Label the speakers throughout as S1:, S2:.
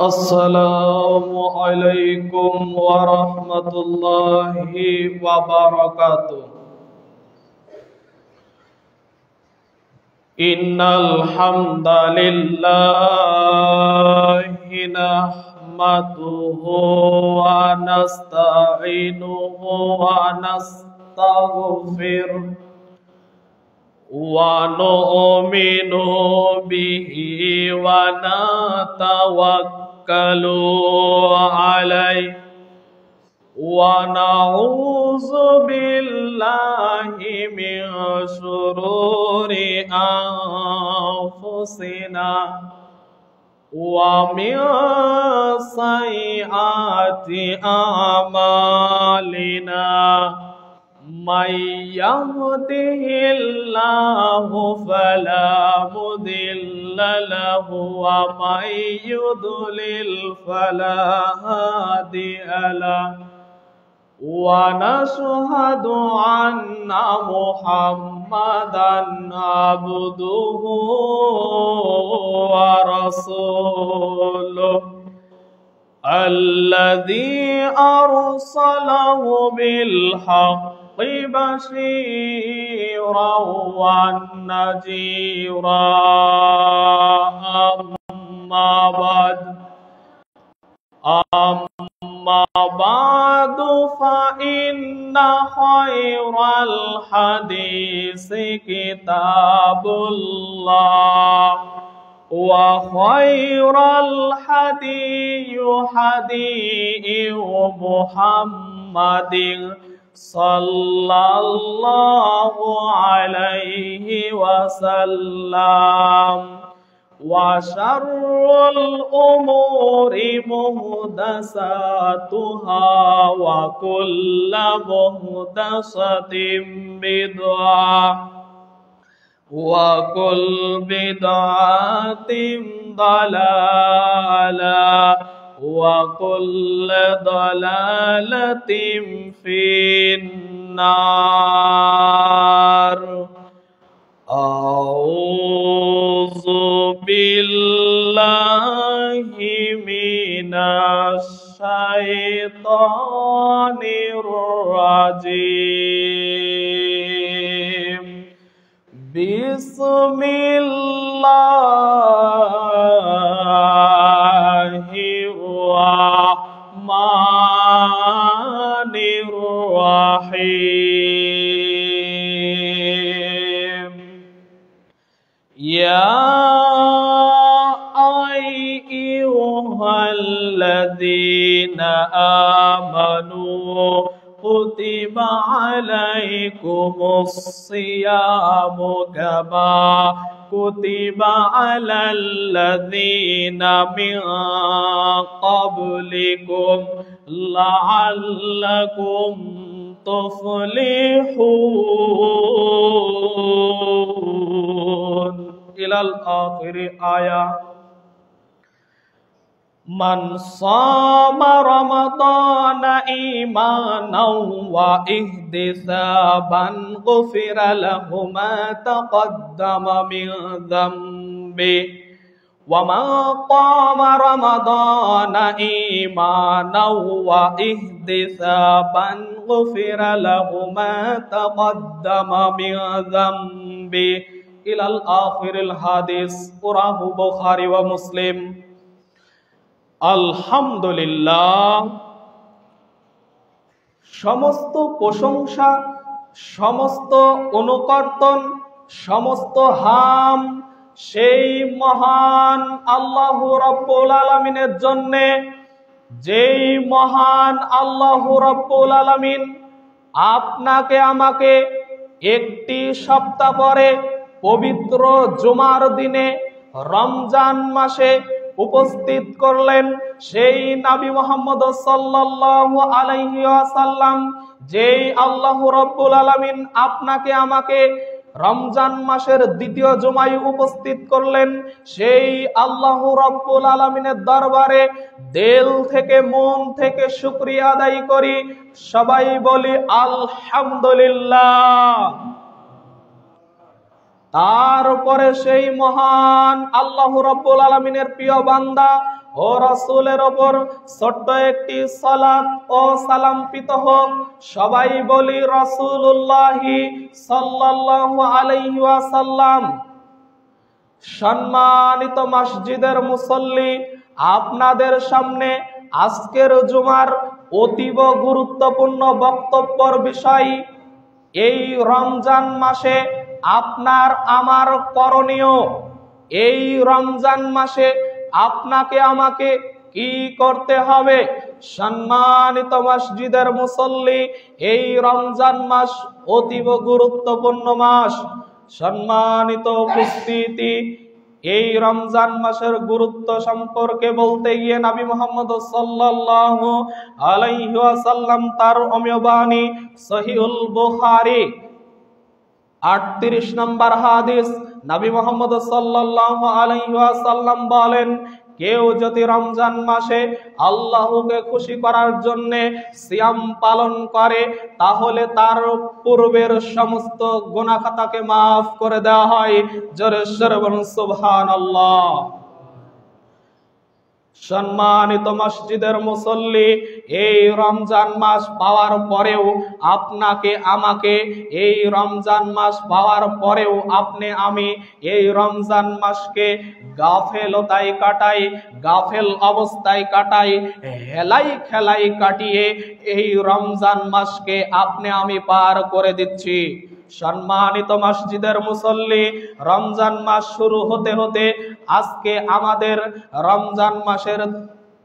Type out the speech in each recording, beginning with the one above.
S1: আসসালামু আলাইকুম ওয়া রাহমাতুল্লাহি ওয়া বারাকাতুহু। ইন্নাল হামদালিল্লাহি নাহমাদুহু ওয়া নাস্তাঈনুহু ওয়া নাস্তাগফিরুহু وَنُؤْمِنُ بِهِ وَنَتَوَكَّلُ عَلَيْهِ وَنَعُوذُ بِاللَّهِ مِنْ شُرُورِ أَنفُسِنَا وَمِنْ سَيِّئَاتِ أَعْمَالِنَا من يهده الله فلا مضل له ومن يضلل فلا هادي له ونشهد أن محمدا عبده ورسوله الذي أرسله بالحق بشيرا ونذيرا أما بعد فإن خير الحديث كتاب الله وخير الهدي هدي محمد صلى الله عليه وسلم وشر الأمور محدثاتها وكل محدثة بدعة وكل بدعة ضلالة وكل ضلالة في النار. أعوذ بالله من الشيطان الرجيم. بسم الله الرحمن الرحيم. يا أيها الذين آمنوا كتب عليكم الصيام كما كتب على الذين من قبلكم لعلكم تفلحون إلى الآخر آية. من صام رمضان إيمانا واحتسابا غفر له ما تقدم من ذنبه ومن قام رمضان إيمانا واحتسابا غفر له ما تقدم من ذنبه إلى الآخر الحديث. رواه البخاري ومسلم. আলহামদুলিল্লাহ, সমস্ত প্রশংসা, সমস্ত অনুকর্তন, সমস্ত হাম সেই মহান আল্লাহ রাব্বুল আলামিনের জন্যে, যেই মহান আল্লাহ রাব্বুল আলামিন আপনাকে আমাকে একটি সপ্তাহ পরে পবিত্র জুমার দিনে রমজান মাসে উপস্থিত করলেন। সেই নবী মুহাম্মদ সাল্লাল্লাহু আলাইহি ওয়াসাল্লাম, যেই আল্লাহ রাব্বুল আলামিন আপনাকে আমাকে রমজান মাসের দ্বিতীয় জুমায় উপস্থিত করলেন, সেই আল্লাহ রাব্বুল আলামিনের দরবারে দিল থেকে মন থেকে শুকরিয়া আদায় করি। সবাই বলি আলহামদুলিল্লাহ। তারপরে সেই মহান আল্লাহ রাব্বুল আলামিনের প্রিয় বান্দা ও রাসূলের ওপর ছোট্ট একটি সালাত ও সালাম পিত হোক। সবাই বলি রাসূলুল্লাহি সাল্লাল্লাহু আলাইহি ওয়াসাল্লাম। সম্মানিত মসজিদের মুসল্লি, আপনাদের সামনে আজকের জুমার অতীব গুরুত্বপূর্ণ বক্তব্যের বিষয়, এই রমজান মাসে আপনার আমার করণীয়। এই রমজান মাসে আপনাকে আমাকে কি করতে হবে? সম্মানিত মসজিদের মুসল্লি, এই রমজান মাস অতীব গুরুত্বপূর্ণ মাস। সম্মানিত উপস্থিতি, এই রমজান মাসের গুরুত্ব সম্পর্কে বলতে গিয়ে নবী মুহাম্মদ সাল্লাল্লাহু আলাইহি ওয়াসাল্লাম তার অমীয় বাণী সহিহুল বুখারী 38 নম্বর হাদিস, নবী মুহাম্মদ সাল্লাল্লাহু আলাইহি ওয়াসাল্লাম বলেন, কেউ যদি রমজান মাসে আল্লাহকে খুশি করার জন্য সিয়াম পালন করে, তাহলে তার পূর্বের সমস্ত গুনাহ খাতাকে মাফ করে দেওয়া হয়। জোরে সোরে বলুন সুবহানাল্লাহ। সম্মানিত মসজিদের মুসল্লি, এই রমজান মাস পাওয়ার পরেও আপনাকে আমাকে, এই রমজান মাস পাওয়ার পরেও আপনি আমি এই রমজান মাসকে গাফেলতায় কাটাই, গাফেল অবস্থায় কাটাই, হেলাই খেলাই কাটিয়ে এই রমজান মাসকে আপনি আমি পার করে দিচ্ছি। সম্মানিত মসজিদের মুসল্লি, রমজান মাস শুরু হতে হতে আজকে আমাদের রমজান মাসের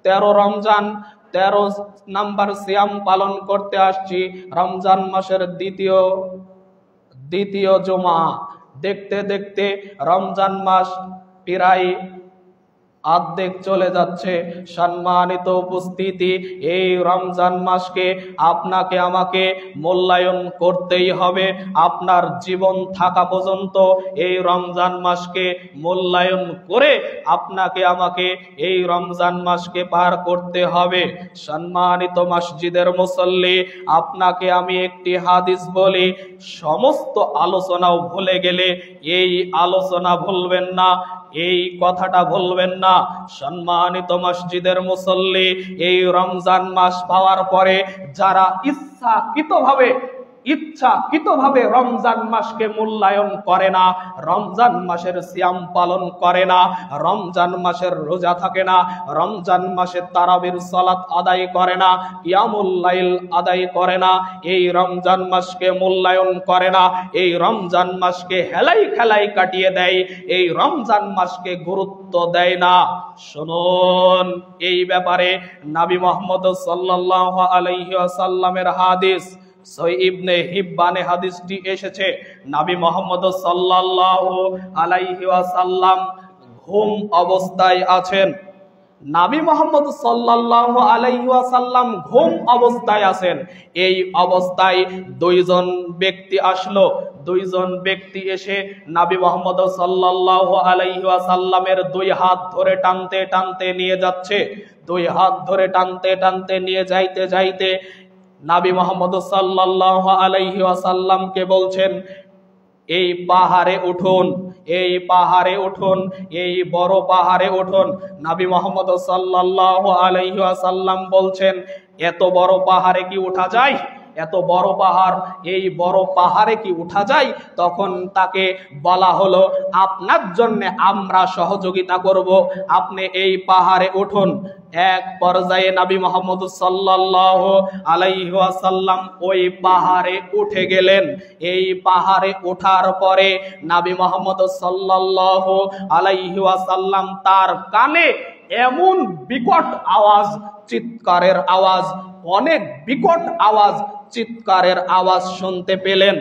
S1: 13 নাম্বার সিয়াম পালন করতে আসছি। রমজান মাসের দ্বিতীয় জুমা। দেখতে দেখতে রমজান মাস প্রায় অর্ধেক চলে যাচ্ছে। সম্মানিত উপস্থিতি, এই রমজান মাসকে আপনাকে আমাকে মূল্যায়ন করতেই হবে। আপনার জীবন থাকা পর্যন্ত এই রমজান মাসকে মূল্যায়ন করে আপনাকে আমাকে এই রমজান মাসকে পার করতে হবে। সম্মানিত মসজিদের মুসল্লি, আপনাকে আমি একটি হাদিস বলি, সমস্ত আলোচনাও ভুলে গেলে এই আলোচনা ভুলবেন না, এই কথাটা ভুলবেন না। সম্মানিত মসজিদের মুসল্লি, এই রমজান মাস পাওয়ার পরে যারা ইচ্ছাকৃতভাবে রমজান মাসকে মূল্যায়ন করে না, রমজান মাসের সিয়াম পালন করে না, রমজান মাসের রোজা থাকে না, রমজান মাসে তারাবির সালাত আদায় করে না, কিয়ামুল লাইল আদায় করে না, এই রমজান মাসকে মূল্যায়ন করে না, এই রমজান মাসকে হেলাই খেলাই কাটিয়ে দেয়, এই রমজান মাসকে গুরুত্ব দেয় না। শুনুন, এই ব্যাপারে নবী মুহাম্মদ সাল্লাল্লাহু আলাইহি ওয়াসাল্লামের হাদিস সহিহ ইবনে হিব্বানে হাদিসটি এসেছে। নবী মুহাম্মদ সাল্লাল্লাহু আলাইহি ওয়াসাল্লাম ঘুম অবস্থায় আছেন। নবী মুহাম্মদ সাল্লাল্লাহু আলাইহি ওয়াসাল্লাম ঘুম অবস্থায় আছেন। এই অবস্থায় দুইজন ব্যক্তি আসলো। দুইজন ব্যক্তি এসে নবী মুহাম্মদ সাল্লাল্লাহু আলাইহি ওয়াসাল্লামের দুই হাত ধরে টানতে টানতে নিয়ে যাচ্ছে। দুই হাত ধরে টানতে টানতে নিয়ে যাইতে যাইতে নবী মুহাম্মদ সাল্লাল্লাহু আলাইহি ওয়াসাল্লামকে বলছেন, এই পাহাড়ে উঠুন, এই পাহাড়ে উঠুন, এই বড় পাহাড়ে উঠুন। নবী মুহাম্মদ সাল্লাল্লাহু আলাইহি ওয়াসাল্লাম বলছেন, এত বড় পাহাড়ে কি ওঠা যায়? এত বড় পাহাড়, এই বড় পাহাড়ে কি উঠা যায়? তখন তাকে বলা হলো, আপনার জন্য আমরা সহযোগিতা করব, আপনি এই পাহাড়ে উঠুন। এক পর্যায়ে নবী মুহাম্মদ সাল্লাল্লাহু আলাইহি ওয়াসাল্লাম ওই পাহাড়ে উঠে গেলেন। এই পাহাড়ে ওঠার পরে নবী মুহাম্মদ সাল্লাল্লাহু আলাইহি ওয়াসাল্লাম তার কানে এমন বিকট আওয়াজ, চিৎকারের আওয়াজ, অনেক বিকট আওয়াজ, চিৎকারের আওয়াজ শুনতে পেলেন।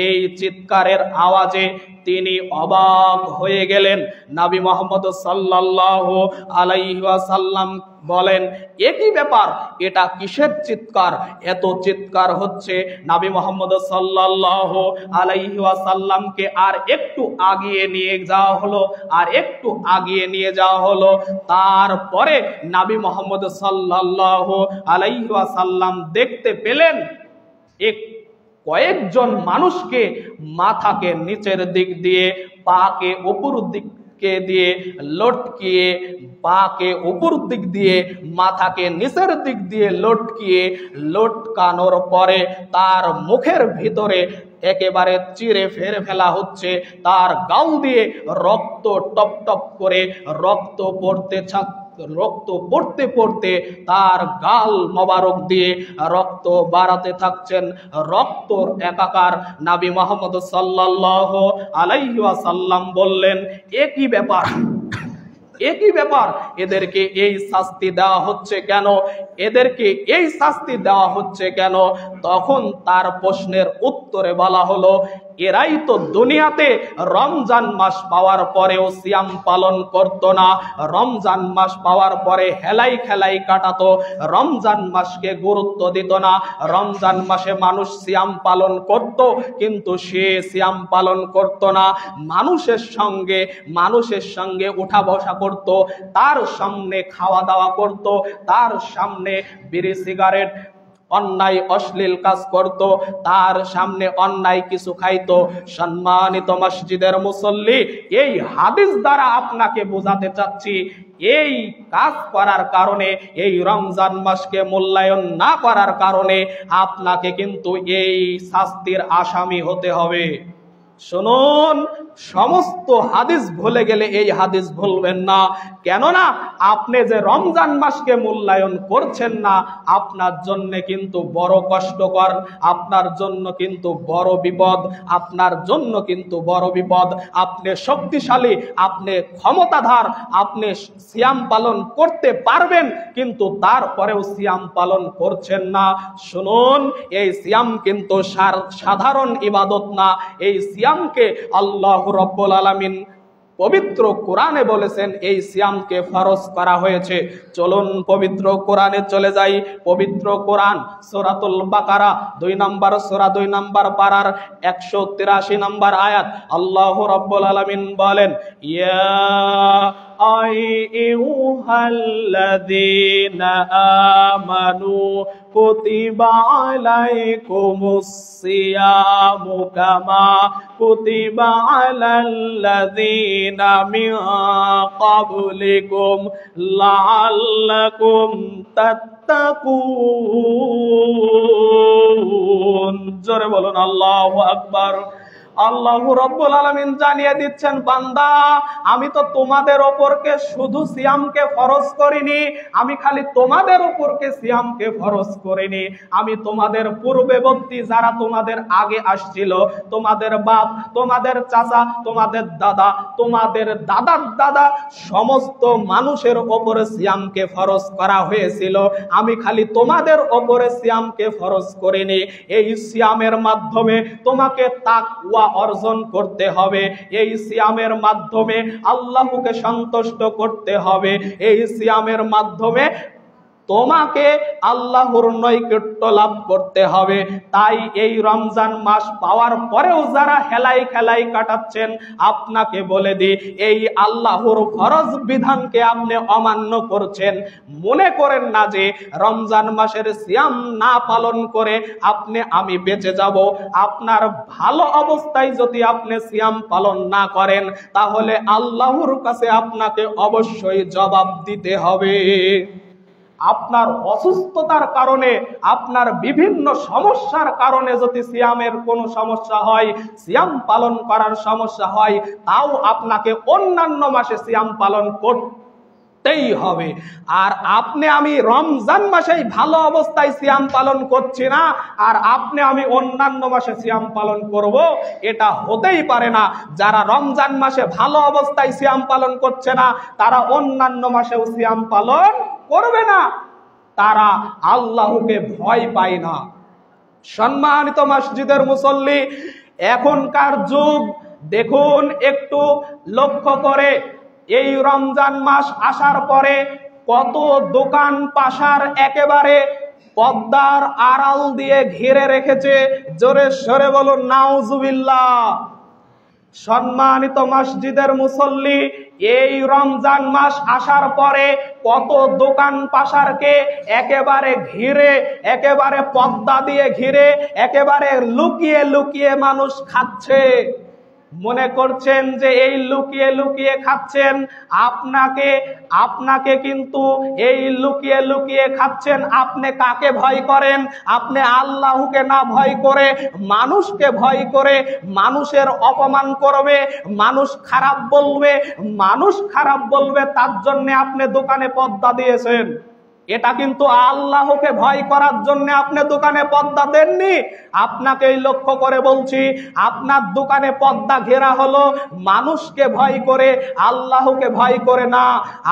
S1: এই চিৎকারের আওয়াজে তিনি অবাক হয়ে গেলেন। নবী মুহাম্মদ সাল্লাল্লাহু আলাইহি ওয়াসাল্লাম বলেন, একই ব্যাপার, এটা কিসের চিৎকার? এত চিৎকার হচ্ছে। নবী মুহাম্মদ সাল্লাল্লাহু আলাইহি ওয়াসাল্লামকে আর একটু আগিয়ে নিয়ে যাওয়া হলো, আর একটু আগিয়ে নিয়ে যাওয়া হলো। তারপরে নবী মুহাম্মদ সাল্লাল্লাহু আলাইহি ওয়াসাল্লাম দেখতে পেলেন কয়েকজন মানুষকে মাথাকে নিচের দিক দিয়ে, পাকে উপর দিকে দিয়ে লটকিয়ে, পাকে উপর দিক দিয়ে মাথাকে নিচের দিক দিয়ে লটকানোর পরে তার মুখের ভিতরে একেবারে চিরে ফেলে ফেলা হচ্ছে। তার গাল দিয়ে রক্ত টপ টপ করে রক্ত পড়তে পড়তে তার গাল মোবারক দিয়ে রক্ত বাড়াতে থাকছেন, রক্তর একাকার। নবী মুহাম্মদ সাল্লাল্লাহু আলাইহি ওয়াসাল্লাম বললেন, একই ব্যাপার, এদেরকে এই শাস্তি দেওয়া হচ্ছে কেন? এদেরকে এই শাস্তি দেওয়া হচ্ছে কেন? তখন তার প্রশ্নের উত্তরে বলা হলো, এরাই তো দুনিয়াতে রমজান মাস পাওয়ার পরেও সিয়াম পালন করত না, রমজান মাস পাওয়ার পরে হেলাই খেলাই কাটাতো, রমজান মাসকে গুরুত্ব দিত না। রমজান মাসে মানুষ সিয়াম পালন করত, কিন্তু সে সিয়াম পালন করত না, মানুষের সঙ্গে উঠা বসা করত, তার সামনে খাওয়া দাওয়া করত, তার সামনে বিড়ি সিগারেট অন্যায় অশ্লীল কাজ করত, তার সামনে অন্যায় কিছু খাইতো। সম্মানিত মসজিদের মুসল্লি, এই হাদিস দ্বারা আপনাকে বোঝাতে চাচ্ছি, এই কাজ করার কারণে, এই রমজান মাসকে মূল্যায়ন না করার কারণে আপনাকে কিন্তু এই শাস্তির আসামি হতে হবে। শুনুন, সমস্ত হাদিস ভুলে গেলে এই হাদিস ভুলবেন না। কেননা আপনি যে রমজান মাসকে মূল্যায়ন করছেন না, আপনার জন্য কিন্তু বড় কষ্টকর, আপনার জন্য কিন্তু বড় বিপদ, আপনার জন্য কিন্তু বড় বিপদ। আপনি শক্তিশালী, আপনি ক্ষমতাধর, আপনি সিয়াম পালন করতে পারবেন, কিন্তু তারপরেও সিয়াম পালন করছেন না। শুনুন, এই সিয়াম কিন্তু সাধারণ ইবাদত না। এই সিয়ামকে আল্লাহ রব্বুল আলামিন পবিত্র কোরআনে বলেছেন, এই সিয়ামকে ফরজ করা হয়েছে। চলুন পবিত্র কোরআনে চলে যাই। পবিত্র কোরআন সূরাতুল বাকারা 2 নম্বর সূরা 2 নম্বর পারার 183 নম্বর আয়াত, আল্লাহ রাব্বুল আলামিন বলেন, ইয়া আইয়ুহাল্লাযীনা আমানু কুতিবা আলাইকুমুস সিয়ামু কামা কুতিবা আলাল্লাযীনা মিন ক্বাবলিকুম লাআল্লাকুম তাত্তাকুন। জোরে বলুন আল্লাহু আকবার। আল্লাহ রাব্বুল আলামিন জানিয়ে দিচ্ছেন, বান্দা, আমি তো তোমাদের ওপরকে শুধু সিয়ামকে ফরজ করিনি, আমি খালি তোমাদের ওপরকে সিয়ামকে ফরজ করিনি, আমি তোমাদের পূর্ববর্তী যারা তোমাদের আগে আসছিল, তোমাদের বাপ, তোমাদের চাচা, তোমাদের দাদা, তোমাদের দাদার দাদা, সমস্ত মানুষের ওপরে সিয়ামকে ফরজ করা হয়েছিল। আমি খালি তোমাদের ওপরে সিয়ামকে ফরজ করিনি। এই সিয়ামের মাধ্যমে তোমাকে তাকওয়া অর্জন করতে হবে, এই সিয়ামের মাধ্যমে আল্লাহকে সন্তুষ্ট করতে হবে, এই সিয়ামের মাধ্যমে তোমাকে আল্লাহর নৈকট্য লাভ করতে হবে। তাই এই রমজান মাস পাওয়ার পরেও যারা হেলাই খেলাই কাটাচ্ছেন, আপনাকে বলে দিই, এই আল্লাহর ফরজ বিধানকে আপনি অমান্য করছেন। মনে করেন না যে রমজান মাসের সিয়াম না পালন করে আমি বেঁচে যাব। আপনার ভালো অবস্থায় যদি আপনি সিয়াম পালন না করেন, তাহলে আল্লাহর কাছে আপনাকে অবশ্যই জবাব দিতে হবে। আপনার অসুস্থতার কারণে, আপনার বিভিন্ন সমস্যার কারণে যদি সিয়ামের কোনো সমস্যা হয়, সিয়াম পালন করার সমস্যা হয়, তাও আপনাকে অন্যান্য মাসে সিয়াম পালন করতেই হবে। আর আমি রমজান মাসেই ভালো অবস্থায় সিয়াম পালন করছি না, আর আমি অন্যান্য মাসে সিয়াম পালন করব, এটা হতেই পারে না। যারা রমজান মাসে ভালো অবস্থায় সিয়াম পালন করছে না, তারা অন্যান্য মাসেও সিয়াম পালন করবে না, তারা আল্লাহকে ভয় পায় না। সম্মানিত মসজিদের মুসল্লি, এখনকার যুগ দেখুন, একটু লক্ষ্য করে, এই রমজান মাস আসার পরে কত দোকান পাশার একেবারে পর্দার আড়াল দিয়ে ঘিরে রেখেছে। জোরে সরে বলুন নাউজুবিল্লাহ। সম্মানিত মসজিদের মুসল্লি, এই রমজান মাস আসার পরে কত দোকান পাশারকে একেবারে ঘিরে, একেবারে পর্দা দিয়ে ঘিরে, একেবারে লুকিয়ে লুকিয়ে মানুষ খাচ্ছে। মনে করছেন যে এই লুকিয়ে লুকিয়ে খাচ্ছেন, আপনাকে কিন্তু এই লুকিয়ে লুকিয়ে খাচ্ছেন। আপনি কাকে ভয় করেন? আপনি আল্লাহকে না ভয় করে মানুষকে ভয় করে, মানুষের অপমান করবে, মানুষ খারাপ বলবে, তার জন্য আপনি দোকানে পর্দা দিয়েছেন। এটা কিন্তু আল্লাহকে ভয় করার জন্য আপনি দোকানে পর্দা দেননি। আপনাকেই লক্ষ্য করে বলছি, আপনার দোকানে পর্দা ঘেরা হলো মানুষকে ভয় করে, আল্লাহকে ভয় করে না।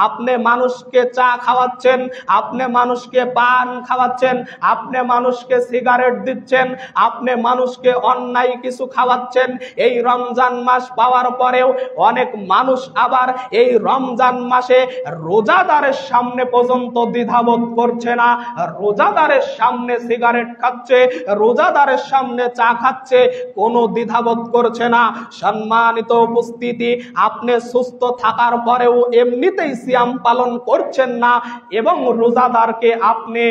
S1: আপনি মানুষকে চা খাওয়াচ্ছেন, আপনি মানুষকে পান খাওয়াচ্ছেন, আপনি মানুষকে সিগারেট দিচ্ছেন, আপনি মানুষকে অন্যায় কিছু খাওয়াচ্ছেন। এই রমজান মাস পাওয়ার পরেও অনেক মানুষ আবার এই রমজান মাসে রোজাদারের সামনে পর্যন্ত দ্বিধাবোধ করছে না। রোজাদারের সামনে সিগারেট খাচ্ছে, রোজাদারের সামনে চা খাচ্ছে, কোনো দ্বিধাবোধ করছে না। সম্মানিত উপস্থিতি, আপনি সুস্থ থাকার পরেও এমনিতেই সিয়াম পালন করছেন না এবং রোজাদারকে আপনি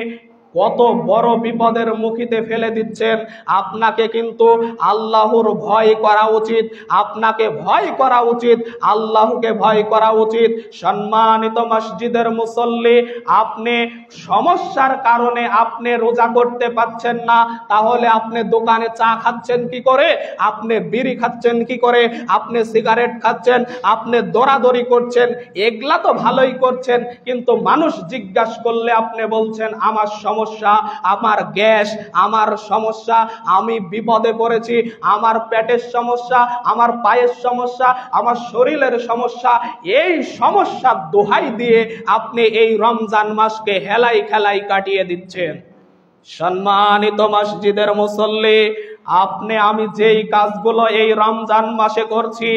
S1: কত বড় বিপদের মুখীতে ফেলে দিচ্ছেন। আপনাকে কিন্তু আল্লাহর ভয় করা উচিত, আপনাকে ভয় করা উচিত, আল্লাহকে ভয় করা উচিত। সম্মানিত মসজিদের মুসল্লি, আপনি সমস্যার কারণে আপনি রোজা করতে পারছেন না, তাহলে আপনি দোকানে চা খাচ্ছেন কি করে? আপনি বিড়ি খাচ্ছেন কি করে? আপনি সিগারেট খাচ্ছেন, আপনি দৌড়াদৌড়ি করছেন, এগুলা তো ভালোই করছেন, কিন্তু মানুষ জিজ্ঞাসা করলে আপনি বলছেন আমার সমস্যা, আমার গ্যাস, আমার সমস্যা, আমি বিপদে পড়েছি, আমার পেটের সমস্যা, আমার পায়ের সমস্যা, আমার শরীরের সমস্যা। এই সমস্যার দোহাই দিয়ে আপনি এই রমজান মাসকে হেলাই খেলাই কাটিয়ে দিচ্ছেন। সম্মানিত মসজিদের মুসল্লি, আমি যেই কাজগুলো এই রমজান মাসে করছি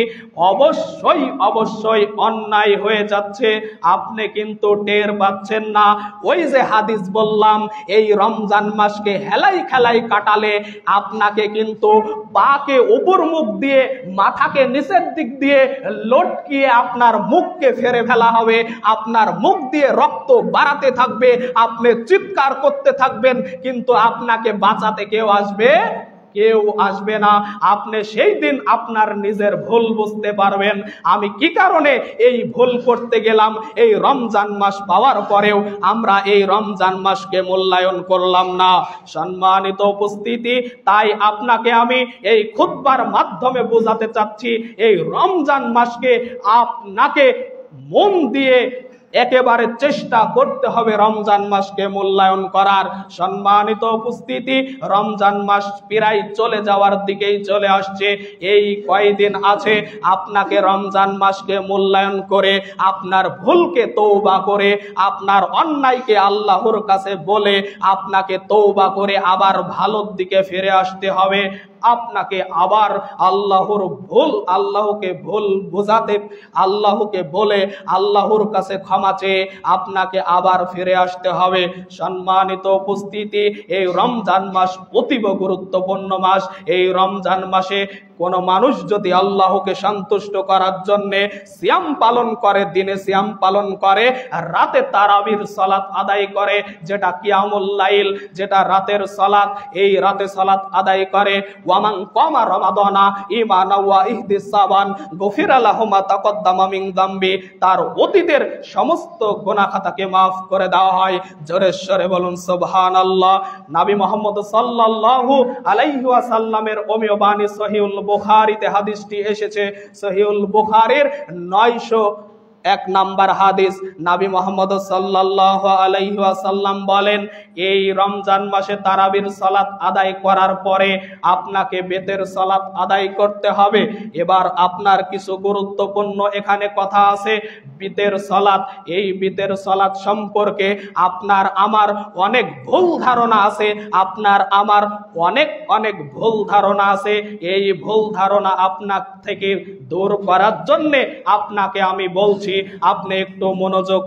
S1: অবশ্যই অন্যায় হয়ে যাচ্ছে, আপনি কিন্তু টের পাচ্ছেন না। ওই যে হাদিস বললাম, এই রমজান মাসকে হেলাই খেলাই কাটালে আপনাকে কিন্তু পাকে উপর মুখ দিয়ে, মাথাকে নিচের দিক দিয়ে লটকিয়ে আপনার মুখকে ফেরে ফেলা হবে, আপনার মুখ দিয়ে রক্ত বাড়াতে থাকবে, আপনি চিৎকার করতে থাকবেন, কিন্তু আপনাকে বাঁচাতে কেউ আসবে না। আপনি সেই দিন আপনার নিজের ভুল বুঝতে পারবেন, আমি কি কারণে এই ভুল করতে গেলাম। এই রমজান মাস পাওয়ার পরেও আমরা এই রমজান মাসকে মূল্যায়ন করলাম না। সম্মানিত উপস্থিতি, তাই আপনাকে আমি এই খুতবার মাধ্যমে বোঝাতে চাচ্ছি, এই রমজান মাসকে আপনাকে মন দিয়ে একেবারে চেষ্টা করতে হবে রমজান মাসকে মূল্যায়ন করার। সম্মানিত উপস্থিতি, রমজান মাস প্রায় চলে যাওয়ার দিকেই চলে আসছে। এই কয়দিন আছে, আপনাকে রমজান মাসকে মূল্যায়ন করে, আপনার ভুলকে তওবা করে, আপনার অন্যায়কে আল্লাহর কাছে বলে, আপনাকে তওবা করে আবার ভালোর দিকে ফিরে আসতে হবে। আপনাকে আবার আল্লাহকে ভুল বোঝাতে, আল্লাহকে বলে আল্লাহর কাছে ক্ষমা চেয়ে আপনাকে আবার ফিরে আসতে হবে। সম্মানিত উপস্থিতি, এই রমজান মাস অতীব গুরুত্বপূর্ণ মাস। এই রমজান মাসে কোন মানুষ যদি আল্লাহকে সন্তুষ্ট করার জন্য সিয়াম পালন করে, দিনে সিয়াম পালন করে, রাতে তারাবির সালাত আদায় করে, যেটা কিয়ামুল লাইল, যেটা রাতের সালাত, এই রাতে সালাত আদায় করে, ওয়ামান কামা রমাদানা ঈমানা ওয়া ইহতিসাবান গফিরা লাহু মা তাকদ্দামা মিন যামবি, তার অতীতের সমস্ত গুনাহ খাতাকে maaf করে দেওয়া হয়। জোরে সরে বলুন সুবহানাল্লাহ। নবী মুহাম্মদ সাল্লাল্লাহু আলাইহি ওয়াসাল্লামের অমীয় বাণী সহিহুল বুখারীতে হাদিসটি এসেছে। সহিহুল বুখারীর 901 নাম্বার হাদিস। নবী মুহাম্মদ সাল্লাল্লাহু আলাইহি ওয়াসাল্লাম বলেন, এই রমজান মাসে তারাবির সালাত আদায় করার পরে আপনাকে বেতের সালাত আদায় করতে হবে। এবার আপনার কিছু গুরুত্বপূর্ণ এখানে কথা আছে। বিতের সালাত, এই বিতের সালাত সম্পর্কে আপনার আমার অনেক ভুল ধারণা আছে, আপনার আমার অনেক ভুল ধারণা আছে। এই ভুল ধারণা আপনার থেকে দূর করার জন্য আপনাকে আমি বলছি, আপনি একটু মনোযোগ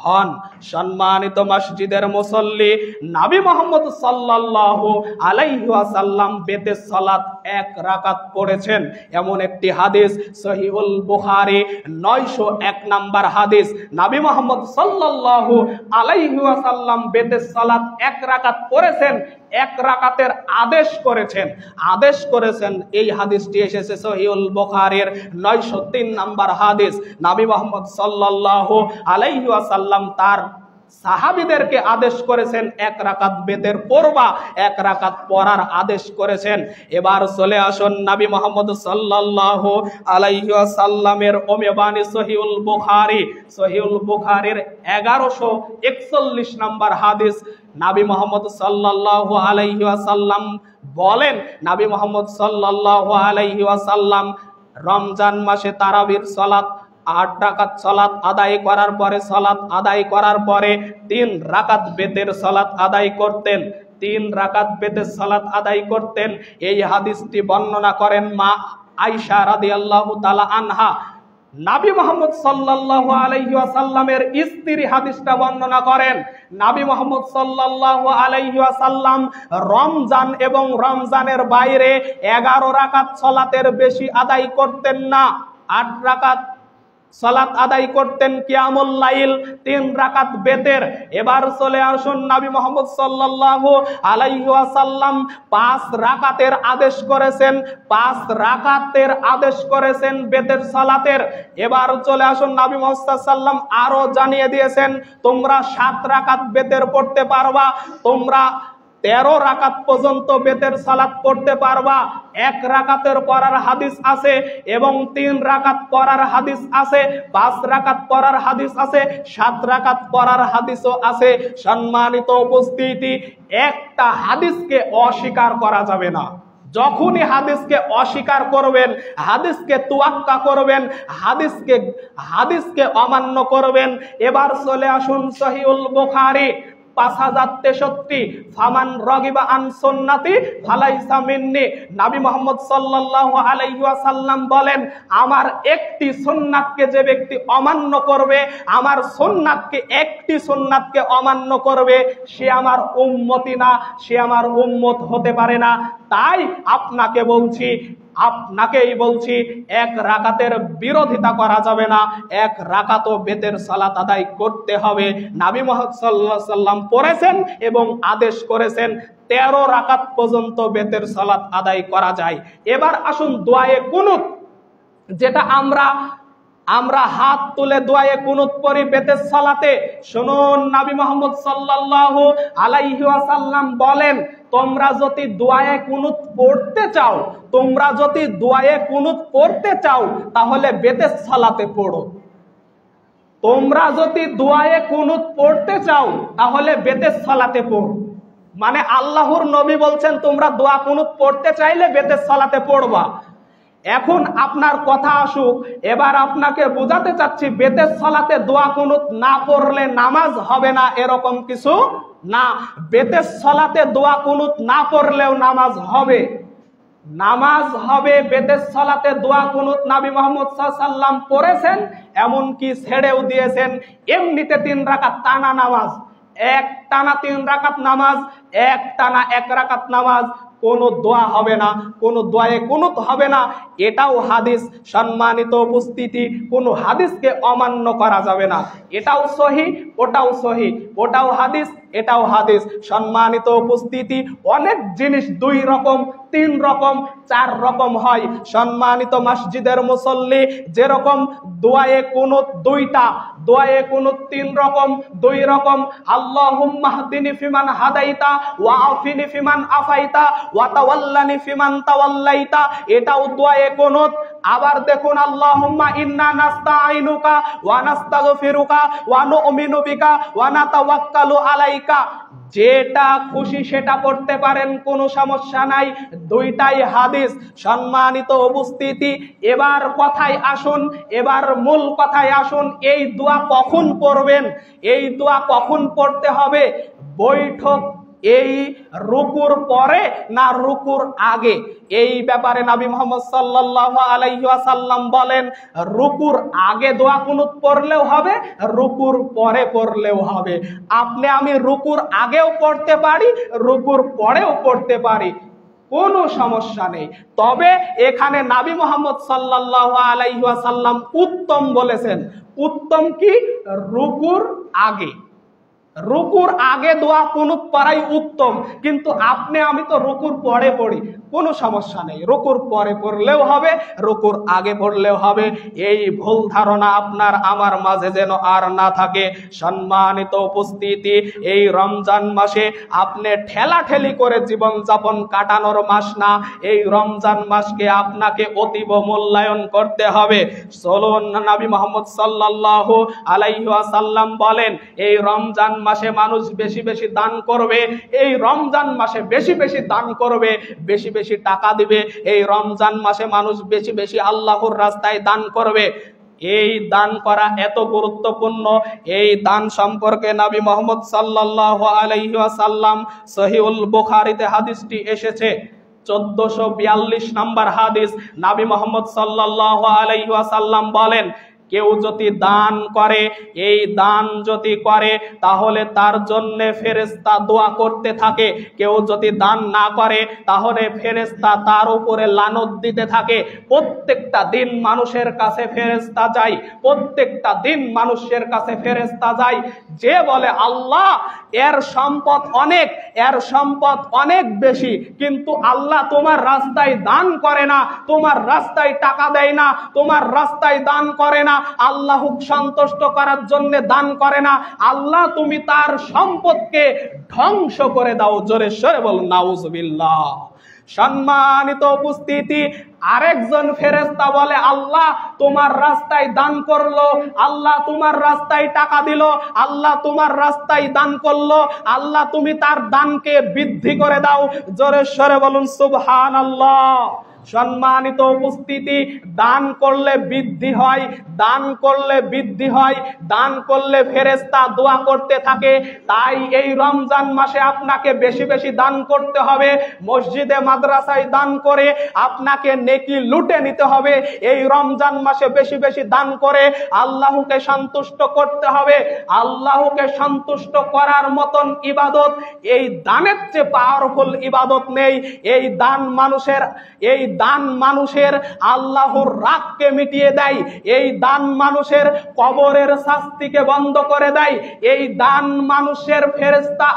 S1: হন। সম্মানিত মসজিদের মুসল্লি, নবী মুহাম্মদ সাল্লাল্লাহু আলাইহি ওয়াসাল্লাম বেতের সালাত এক রাকাত পড়েছেন। এমন একটি হাদিস সহিহুল বুখারী 901 নাম্বার হাদিস, নবী মুহাম্মদ সাল্লাল্লাহু আলাইহি ওয়াসাল্লাম বেতের সালাত এক রাকাত পড়েছেন, এক রাকাতের আদেশ করেছেন। এই হাদিসটি এসেছে সহিহুল বুখারীর 903 নাম্বার হাদিস। নবী মুহাম্মদ সাল্লাল্লাহু আলাইহি ওয়াসাল্লাম তার সাহাবীদেরকে আদেশ করেছেন এক রাকাত বেতের পড়বা, এক রাকাত পড়ার আদেশ করেছেন। এবার চলে আসুন নবী মুহাম্মদ সাল্লাল্লাহু আলাইহি ওয়াসাল্লামের ওমেবানী সহিহুল বুখারীর 1141 নাম্বার হাদিস। নবী মুহাম্মদ সাল্লাল্লাহু আলাইহি ওয়াসাল্লাম বলেন, নবী মুহাম্মদ সাল্লাল্লাহু আলাইহি ওয়াসাল্লাম রমজান মাসে তারাবির সালাত 8 রাকাত সালাত আদায় করার পরে 3 রাকাত বেতের সালাত আদায় করতেন। 3 রাকাত বেতের সালাত আদায় করতেন। এই হাদিসটি বর্ণনা করেন মা আয়েশা রাদিয়াল্লাহু তাআলা আনহা। নবী মুহাম্মদ সাল্লাল্লাহু আলাইহি ওয়াসাল্লামের স্ত্রী হাদিসটা বর্ণনা করেন। নবী মুহাম্মদ সাল্লাল্লাহু আলাইহি ওয়াসাল্লাম রমজান এবং রমজানের বাইরে 11 রাকাত সালাতের বেশি আদায় করতেন না। 8 রাকাত সালাত আদায় করতেন কিয়ামুল লাইল, 3 রাকাত বেতের। এবার চলে আসুন নবী মুহাম্মদ সাল্লাল্লাহু আলাইহি ওয়াসাল্লাম 5 রাকাতের আদেশ করেছেন বেতের সালাতের। এবার চলে আসুন নবী মুহাম্মদ সাল্লাল্লাহু আলাইহি ওয়াসাল্লাম আরো জানিয়ে দিয়েছেন, তোমরা 7 রাকাত বেতের পড়তে পারবা, তোমরা 13 রাকাত পর্যন্ত বেতের সালাত পড়তে পারবা। 1 রাকাতের পড়ার হাদিস আছে এবং 3 রাকাত পড়ার হাদিস আছে, 5 রাকাত পড়ার হাদিস আছে, 7 রাকাত পড়ার হাদিসও আছে। সম্মানিত উপস্থিতি, একটা হাদিসকে অস্বীকার করা যাবে না। যখনই হাদিসকে অস্বীকার করবেন, হাদিসকে তুয়াক্কা করবেন, হাদিসকে অমান্য করবেন। এবার চলে আসুন সহিহুল বুখারী 5063, ফামান রাগিবা আন সুন্নতি ফালাইসা মিন্নি। নবী মুহাম্মদ সাল্লাল্লাহু আলাইহি ওয়াসাল্লাম বলেন, আমার একটি সুন্নাতকে যে ব্যক্তি অমান্য করবে, আমার সুন্নাতকে একটি সুন্নাতকে অমান্য করবে, সে আমার উম্মতি না, সে আমার উম্মত হতে পারে না। তাই আপনাকেই বলছি 1 রাকাতের বিরোধিতা করা যাবে না, 1 রাকাতও বেতের সালাত আদায় করতে হবে। নবী মুহাম্মদ সাল্লাল্লাহু আলাইহি ওয়াসাল্লাম পড়েছেন এবং আদেশ করেছেন 13 রাকাত পর্যন্ত বেতের সালাত আদায় করা যায়। এবার আসুন দোয়ায়ে কুনুত, যেটা আমরা হাত তুলে দোয়ায়ে কুনুত পড়ি বেতের সালাতে। শুনুন, নবী মুহাম্মদ সাল্লাল্লাহু আলাইহি ওয়াসাল্লাম বলেন, তোমরা যদি দোয়ায়ে কুনুত পড়তে চাও তাহলে বেতের সালাতে পড়ো। তোমরা যদি দোয়ায়ে কুনুত পড়তে চাও তাহলে বেতের সালাতে পড়ো। মানে আল্লাহর নবী বলছেন, তোমরা দোয়া কুনুত পড়তে চাইলে বেতের সালাতে পড়বা। এখন আপনার কথা আসুক, এবার আপনাকে বোঝাতে চাচ্ছি, বেতের সালাতে দোয়া কুনুত না পড়লে নামাজ হবে না এরকম কিছু না। বেতের সালাতে দোয়া কুনুত না পড়লেও নামাজ হবে। বেতের সালাতে দোয়া কুনুত নবী মুহাম্মদ সাল্লাল্লাহু আলাইহি ওয়াসাল্লাম পড়েছেন, এমনকি ছেড়েও দিয়েছেন। এমনিতে 3 রাকাত টানা নামাজ, এক টানা 3 রাকাত নামাজ, এক টানা 1 রাকাত নামাজ, কোনো দোয়া হবে না, কোনো দোয়ায়ে কুনুত হবে না। এটাও হাদিস। সম্মানিত উপস্থিতি, কোনো হাদিসকে অমান্য করা যাবে না। এটাও সহিহ, ওটাও সহিহ, ওটাও হাদিস, এটাও হাদিস। সম্মানিত উপস্থিতি, অনেক জিনিস 2 রকম, 3 রকম, 4 রকম হয়। সম্মানিত মসজিদের মুসল্লি, যেরকম দোয়ায়ে কুনুত 2টা, দোয়ায়ে কুনুত 3 রকম, 2 রকম। আল্লাহুম্মা হদিনি ফিমান হাদাইতা ওয়া আফিনি ফিমান আফাইতা ওয়া তাওয়াল্লানি ফিমান তাওয়াল্লাইতা, এটাও দোয়ায়ে কুনুত। আবার দেখুন, আল্লাহুম্মা ইন্না নাস্তাঈনুকা ওয়া নাস্তাগফিরুকা ওয়া নু'মিনু বিকা ওয়া নাতাওয়াক্কালু আলাইকা। যেটা খুশি সেটা পড়তে পারেন, কোনো সমস্যা নাই, 2টাই হাদিস। সম্মানিত উপস্থিতি, এবার মূল কথায় আসুন। এই দোয়া কখন পড়বেন, এই দোয়া কখন পড়তে হবে? বৈঠক এই রুকুর পরে না রুকুর আগে? এই ব্যাপারে নবী মুহাম্মদ সাল্লাল্লাহু আলাইহি ওয়াসাল্লাম বলেন, রুকুর আগে দোয়া কুনুত পড়লেও হবে, রুকুর পরে পড়লেও হবে। আমি রুকুর আগেও পড়তে পারি, রুকুর পরেও পড়তে পারি, কোনো সমস্যা নেই। তবে এখানে নবী মুহাম্মদ সাল্লাল্লাহু আলাইহি ওয়াসাল্লাম উত্তম বলেছেন। উত্তম কি? রুকুর আগে। রুকুর আগে দোয়া কুনুত পড়াই উত্তম, কিন্তু আপনি আমি তো রুকুর পরে পড়ি, কোনো সমস্যা নেই, রুকুর পরে পড়লেও হবে, রুকুর আগে পড়লেও হবে। এই ভুল ধারণা আপনার আমার মাঝে যেন আর না থাকে। সম্মানিত উপস্থিতি, এই রমজান মাসে আপনি ঠেলাঠেলি করে জীবন যাপন কাটানোর মাস না। এই রমজান মাসকে আপনাকে অতীব মূল্যায়ন করতে হবে। চলুন, নবী মুহাম্মদ সাল্লাল্লাহু আলাইহি ওয়াসাল্লাম বলেন, এই রমজান মাসে মানুষ বেশি বেশি দান করবে, এই রমজান মাসে বেশি বেশি দান করবে, বেশি বেশি টাকা দিবে, এই রমজান মাসে মানুষ বেশি বেশি আল্লাহর রাস্তায় দান করবে। এই দান করা এত গুরুত্বপূর্ণ। এই দান সম্পর্কে নবী মুহাম্মদ সাল্লাল্লাহু আলাইহি ওয়াসাল্লাম সহিহুল বুখারীতে হাদিসটি এসেছে, 1442 নম্বর হাদিস। নবী মুহাম্মদ সাল্লাল্লাহু আলাইহি ওয়াসাল্লাম বলেন, কেউ যদি দান করে, এই দান যদি করে তাহলে তার জন্য ফেরেশতা দোয়া করতে থাকে। কেউ যদি দান না করে তাহলে ফেরেশতা তার উপরে লানত দিতে থাকে। প্রত্যেকটা দিন মানুষের কাছে ফেরেশতা যায়, প্রত্যেকটা দিন মানুষের কাছে ফেরেশতা যায়, যে বলে আল্লাহ এর সম্পদ অনেক, এর সম্পদ অনেক বেশি, কিন্তু আল্লাহ তোমার রাস্তায় দান করে না, তোমার রাস্তায় টাকা দেয় না, তোমার রাস্তায় দান করে না, আল্লাহকে সন্তুষ্ট করার জন্য দান করে না। আল্লাহ তুমি তার সম্পদকে ধ্বংস করে দাও। জোরে সরে বলুন নাউজুবিল্লাহ। সম্মানিত উপস্থিতি, আরেকজন ফেরেশতা বলে আল্লাহ তোমার রাস্তায় দান করলো, আল্লাহ তোমার রাস্তায় টাকা দিল, আল্লাহ তোমার রাস্তায় দান করলো, আল্লাহ তুমি তার দানকে বৃদ্ধি করে দাও। জোরে সরে বলুন সুবহানাল্লাহ। সম্মানিত উপস্থিতি, দান করলে বৃদ্ধি হয়, দান করলে বৃদ্ধি হয়, দান করলে ফেরেশতা দোয়া করতে থাকে। তাই এই রমজান মাসে আপনাকে বেশি বেশি দান করতে হবে। মসজিদে মাদ্রাসায় দান করে আপনাকে নেকি লুটে নিতে হবে। এই রমজান মাসে বেশি বেশি দান করে আল্লাহকে সন্তুষ্ট করতে হবে। আল্লাহকে সন্তুষ্ট করার মতন ইবাদত, এই দানের চেয়ে পাওয়ারফুল ইবাদত নেই। এই দান মানুষের আল্লাহর রাগকে মিটিয়ে দেয়, এই দান মানুষের কবরের শাস্তিকে বন্ধ করে দেয়, এই দান মানুষের ফেরেশতা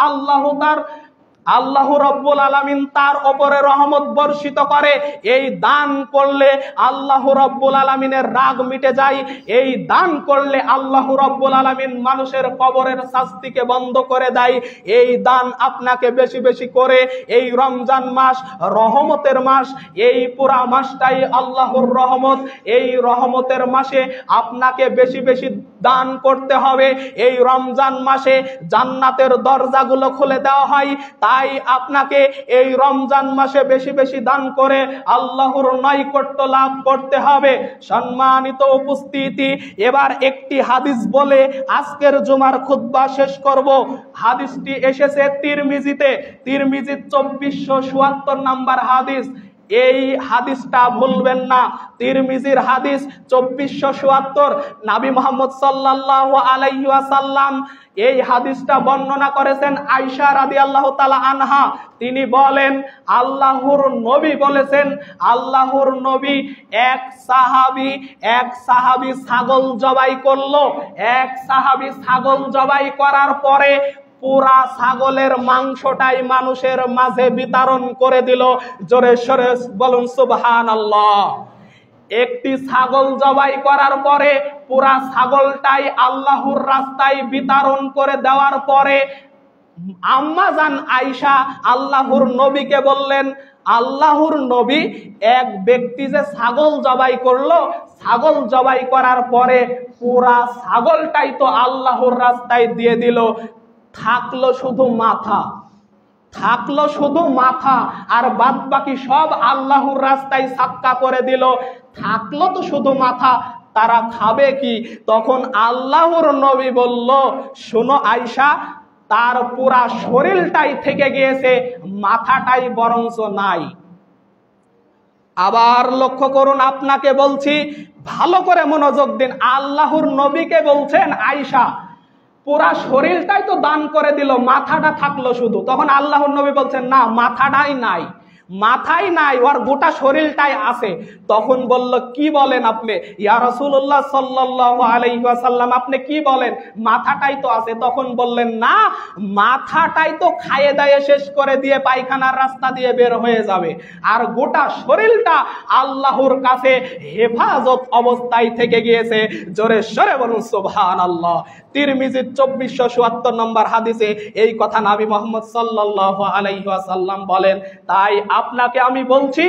S1: আল্লাহ রাব্বুল আলামিন তার উপরে রহমত বর্ষিত করে। এই দান করলে আল্লাহ রাব্বুল আলামিনের রাগ মিটে যায়। এই দান করলে আল্লাহ রাব্বুল আলামিন মানুষের কবরের শাস্তিকে বন্ধ করে দেয়। এই দান আপনাকে বেশি বেশি করে, এই রমজান মাস রহমতের মাস, এই পুরা মাসটাই আল্লাহর রহমত। এই রহমতের মাসে আপনাকে বেশি বেশি দান করতে হবে। এই রমজান মাসে জান্নাতের দরজাগুলো খুলে দেওয়া হয়। তাই আপনাকে এই রমজান মাসে বেশি বেশি দান করে আল্লাহর নৈকট্য লাভ করতে হবে। সম্মানিত উপস্থিতি, এবার একটি হাদিস বলে আজকের জুমার খুতবা শেষ করব। হাদিসটি এসেছে তিরমিজিতে, তিরমিজি 2474 নম্বর হাদিস। এই হাদিসটা ভুলবেন না, তিরমিজির হাদিস 2474। নবী মুহাম্মদ সাল্লাল্লাহু আলাইহি ওয়াসাল্লাম এই হাদিসটা বর্ণনা করেছেন আয়েশা রাদিয়াল্লাহু তাআলা আনহা। তিনি বলেন, আল্লাহর নবী বলেছেন, আল্লাহর নবী এক সাহাবী ছাগল জবাই করলো। এক সাহাবী ছাগল জবাই করার পরে পুরা ছাগলের মাংসটাই মানুষের মাঝে বিতরণ করে দিল। জোরে সরে বলুন সুবহানাল্লাহ। একটি ছাগল জবাই করার পরে পুরা ছাগলটাই আল্লাহর রাস্তায় বিতরণ করে দেওয়ার পরে আম্মা জান আয়েশা আল্লাহর নবীকে বললেন, আল্লাহর নবী, এক ব্যক্তি যে ছাগল জবাই করলো, ছাগল জবাই করার পরে পুরা ছাগলটাই তো আল্লাহর রাস্তায় দিয়ে দিল, থাকলো শুধু মাথা, থাকলো শুধু মাথা, আর বাদ বাকি সব আল্লাহর রাস্তায় সাক্কা করে দিল। থাকলো তো শুধু মাথা, তারা খাবে কি? তখন আল্লাহর নবী বলল, শোনো আয়েশা, তার পুরা শরীরটাই থেকে গিয়েছে, মাথাটাই বরঞ্চ নাই। আবার লক্ষ্য করুন, আপনাকে বলছি, ভালো করে মনোযোগ দিন। আল্লাহর নবীকে বলছেন আয়েশা, পুরা শরীরটাই তো দান করে দিল, মাথাটা থাকলো শুধু। তখন আল্লাহর নবী বলছেন, না, মাথাটাই নাই। মাথায় নাই, ওর গোটা শরীরটাই আছে। তখন বলল, কি বলেন আপনি ইয়া রাসূলুল্লাহ সাল্লাল্লাহু আলাইহি ওয়াসাল্লাম, আপনি কি বলেন, মাথাটাই তো আছে। তখন বললেন, না, মাথাটাই তো খাইয়ে দায়ে শেষ করে দিয়ে পায়খানার রাস্তা দিয়ে বের হয়ে যাবে, আর গোটা শরীরটা আল্লাহর কাছে হেফাজত অবস্থায় থেকে গিয়েছে। জোরে সরে বলুন সুবহানাল্লাহ। তিরমিজির 2474 নম্বর হাদিসে এই কথা নবী মুহাম্মদ সাল্লাল্লাহু আলাইহি ওয়াসাল্লাম বলেন। তাই আপনাকে আমি বলছি,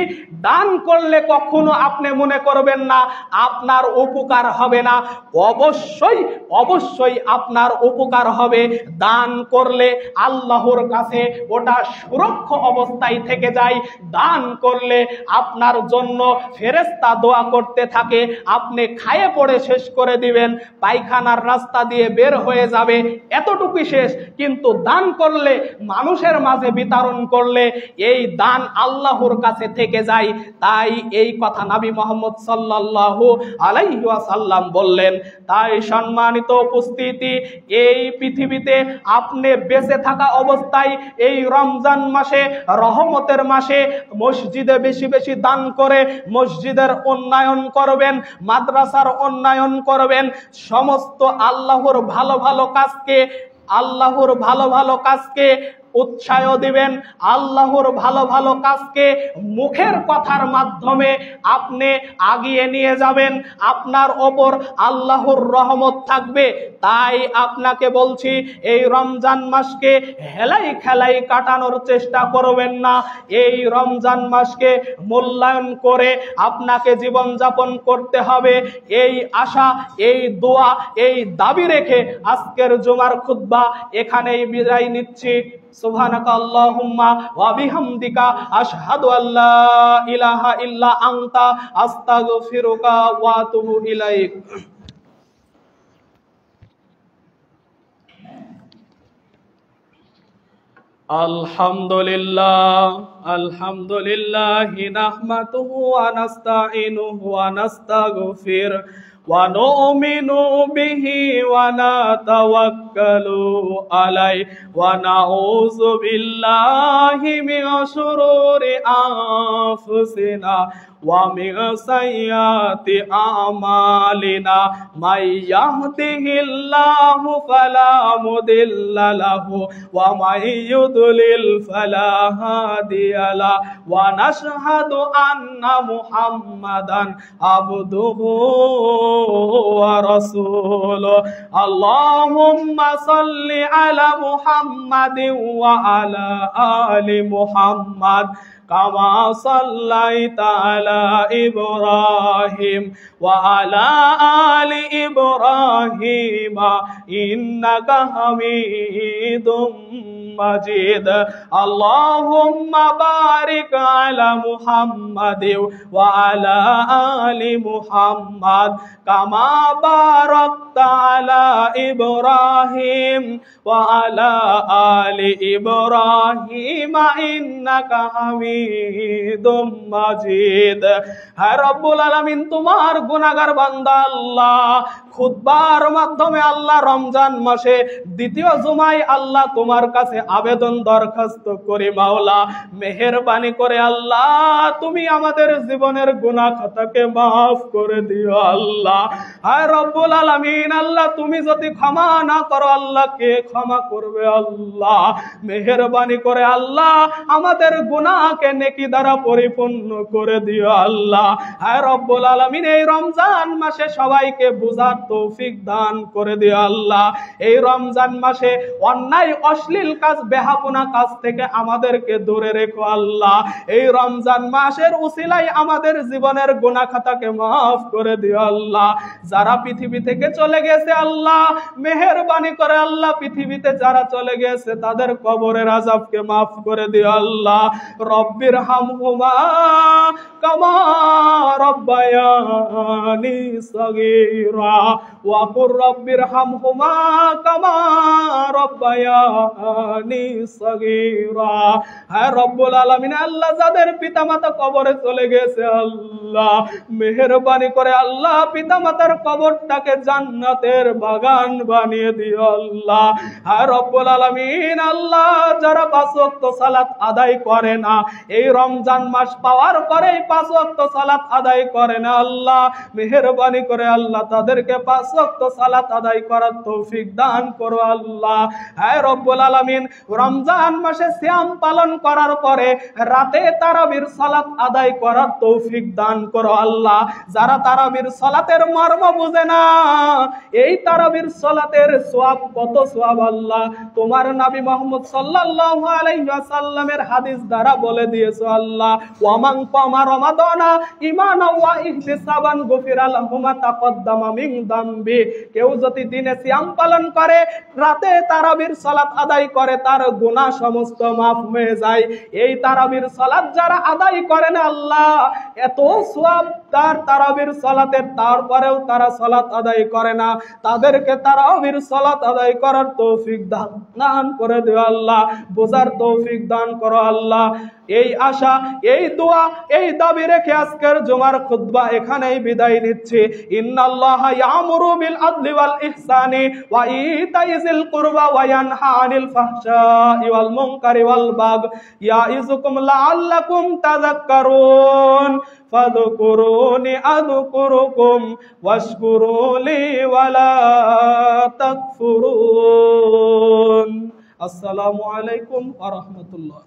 S1: দান করলে কখনো আপনি মনে করবেন না আপনার উপকার হবে না। অবশ্যই অবশ্যই আপনার উপকার হবে। দান করলে আল্লাহর কাছে ওটা সুরক্ষা অবস্থায় থেকে যায়। দান করলে আপনার জন্য ফেরেশতা দোয়া করতে থাকে, আপনি খায়ে পড়ে শেষ করে দিবেন, পায়খানার রাস্তা দিয়ে বের হয়ে যাবে, এতটুকুই শেষ। কিন্তু দান করলে, মানুষের মাঝে বিতরণ করলে এই দান আল্লাহর কাছে থেকে যায়। তাই এই কথা নবী মুহাম্মদ সাল্লাল্লাহু আলাইহি ওয়াসাল্লাম বললেন। তাই সম্মানিত উপস্থিতি, এই পৃথিবীতে আপনি বেঁচে থাকা অবস্থায় এই রমজান মাসে, রহমতের মাসে মসজিদে বেশি বেশি দান করে মসজিদের উন্নয়ন করবেন, মাদ্রাসার উন্নয়ন করবেন, সমস্ত আল্লাহর ভালো ভালো কাজকে উৎসাহ দিবেন। আল্লাহর ভালো ভালো কাজকে মুখের কথার মাধ্যমে আপনি আগিয়ে নিয়ে যাবেন, আপনার ওপর আল্লাহর রহমত থাকবে। তাই আপনাকে বলছি, এই রমজান মাসকে হেলাই খেলাই কাটানোর চেষ্টা করবেন না। এই রমজান মাসকে মূল্যায়ন করে আপনাকে জীবনযাপন করতে হবে। এই আশা, এই দোয়া, এই দাবি রেখে আজকের জুমার খুতবা এখানেই বিদায় নিচ্ছি। সুবহানাকা আল্লাহুম্মা ওয়া বিহামদিকা আশহাদু আল্লা ইলাহা ইল্লা আনতা আস্তাগফিরুকা ওয়া আতুবু ইলাইক। আলহামদুলিল্লাহি নাহমাদুহু ওয়া নাস্তাঈনুহু ওয়া নাস্তাগফির ওয়া নু'মিনু বিহি ওয়া নাতাওয়াক্কালু আলাইহি ওয়া নাউযু বিল্লাহি মিন শুরুরি আনফুসিনা ওয়া মিন সাইয়্যাতি আমালিনা। মান ইয়াহদিহিল্লাহু ফালা মুদিল্লা লাহু ওয়া মান ইউদ্লিল ফালা হাদিয়া লাহু ওয়া নাশহাদু আন্না মুহাম্মাদান আবদুহু ওয়া রাসূলুহু। আল্লাহুম্মা সাল্লি আলা মুহাম্মাদিন ওয়া আলা আলি মুহাম্মাদ কামা সাল্লাইতা আলা ইব্রাহিম ওয়া আলা আলি ইব্রাহিম ইন্নাকা হামিদুম মাজিদ। আল্লাহুম্মা বারিক আলা মুহাম্মাদিন ওয়া আলা আলি মুহাম্মাদ কামা বারাকতা আলা ইব্রাহিম ওয়া আলা আলি ইব্রাহিম ইন্নাকা হামিদুম মাজিদ। হে রব্বুল আলামিন, তোমার গুনাহগার বান্দা আল্লাহ, খুতবার মাধ্যমে আল্লাহ রমজান মাসে দ্বিতীয় জুমায় আল্লাহ তোমার কাছে আবেদন দরখাস্ত করি, মাওলা মেহেরবানি করে আল্লাহ তুমি আমাদের জীবনের গুনাহ খাতাকে মাফ করে দিও আল্লাহ। হে রব্বুল আলামিন, আল্লাহ তুমি যদি ক্ষমা না করো, আল্লাহ কে ক্ষমা করবে আল্লাহ? মেহেরবানি করে আল্লাহ আমাদের গুনাহকে নেকি দ্বারা পরিপূর্ণ করে দিও আল্লাহ। হে রব্বুল আলামিন, এই রমজান মাসে সবাইকে বুঝার তৌফিক দান করে দিও আল্লাহ। এই রমজান মাসে অন্যায় অশ্লীল কাজ, বেহাপনা কাজ থেকে আমাদেরকে দূরে রেখো আল্লাহ। এই রমজান মাসের উসিলায় আমাদের জীবনের গুনাহ খাতাকে মাফ করে দিও আল্লাহ। যারা পৃথিবী থেকে চলে গেছে আল্লাহ মেহেরবানি করে আল্লাহ পৃথিবীতে যারা চলে গেছে তাদের কবরের আযাবকে মাফ করে দিও আল্লাহ। রব্বির হামহুমা কামা রব্বায়ানি সগীরা ওয়া কুর রাব্বিরহামহুমা কামা রাব্বায়ানি সাগীরা। হ্যাঁ রব্বুল আলামিন, আল্লাহ যাদের পিতামাতা কবরে চলে গেছে আল্লাহ মেহেরবানি করে আল্লাহ পিতামাতার কবরটাকে জান্নাতের বাগান বানিয়ে দিও আল্লাহ। হ্যাঁ রব্বুল আলামিন, আল্লাহ যারা 5 ওয়াক্ত সালাত আদায় করে না, এই রমজান মাস পাওয়ার পরে 5 ওয়াক্ত সালাত আদায় করে না আল্লাহ মেহেরবানি করে আল্লাহ তাদেরকে 5 ওয়াক্ত সালাত আদায় করার তৌফিক দান করো আল্লাহ। হ্যাঁ রব্বুল আলামিন, রমজান মাসে সিয়াম পালন করার পরে রাতে তারাবির সালাত আদায় করার তৌফিক দান করো আল্লাহ। যারা তারাবির সালাতের মর্ম বুঝে না, এই তারাবির সালাতের সওয়াব কত সওয়াব আল্লাহ তোমার নবী মুহাম্মদ সাল্লাল্লাহু আলাইহি ওয়াসাল্লামের হাদিস দ্বারা বলে দিয়েছো আল্লাহ। ওয়ামান কামা রমাদানা ঈমানাও ওয়া ইহতিসাবান গুফিরা লাহু মা তাকদ্দামা মিন যামবি। কেউ যদি দিনে সিয়াম পালন করে, রাতে তারাবির সালাত আদায় করে, তার গুনাহ সমস্ত মাফ হয়ে যায়। এই তারাবির সালাত যারা আদায় করে না আল্লাহ, এত সওয়াব তার তারাবির সালাতের, তারপরেও তারা সালাত আদায় করে না, তাদেরকে তারাবির সালাত আদায় করার তৌফিক দান করে দিও আল্লাহ, বোঝার তৌফিক দান করো আল্লাহ। এই আশা, এই দোয়া, এই দাবি রেখে আজকের জুমার খুতবা এখানেই বিদায় নিচ্ছি। ইন্নাল্লাহা ইয়ামুরু বিল আদলি ওয়াল ইহসানি ওয়া ইতাইজিল কুরবা ওয়া ইয়ানহা আনিল ফাহশাই ওয়াল মুনকারি ওয়াল বাগই ইয়াইযুকুম লাআল্লাকুম তাযাক্কারুন ফাযকুরুনি আযকুরুকুম ওয়াশকুরু লি ওয়া লা তাকফুরুন। আসসালামু আলাইকুম ওয়া রাহমাতুল্লাহ।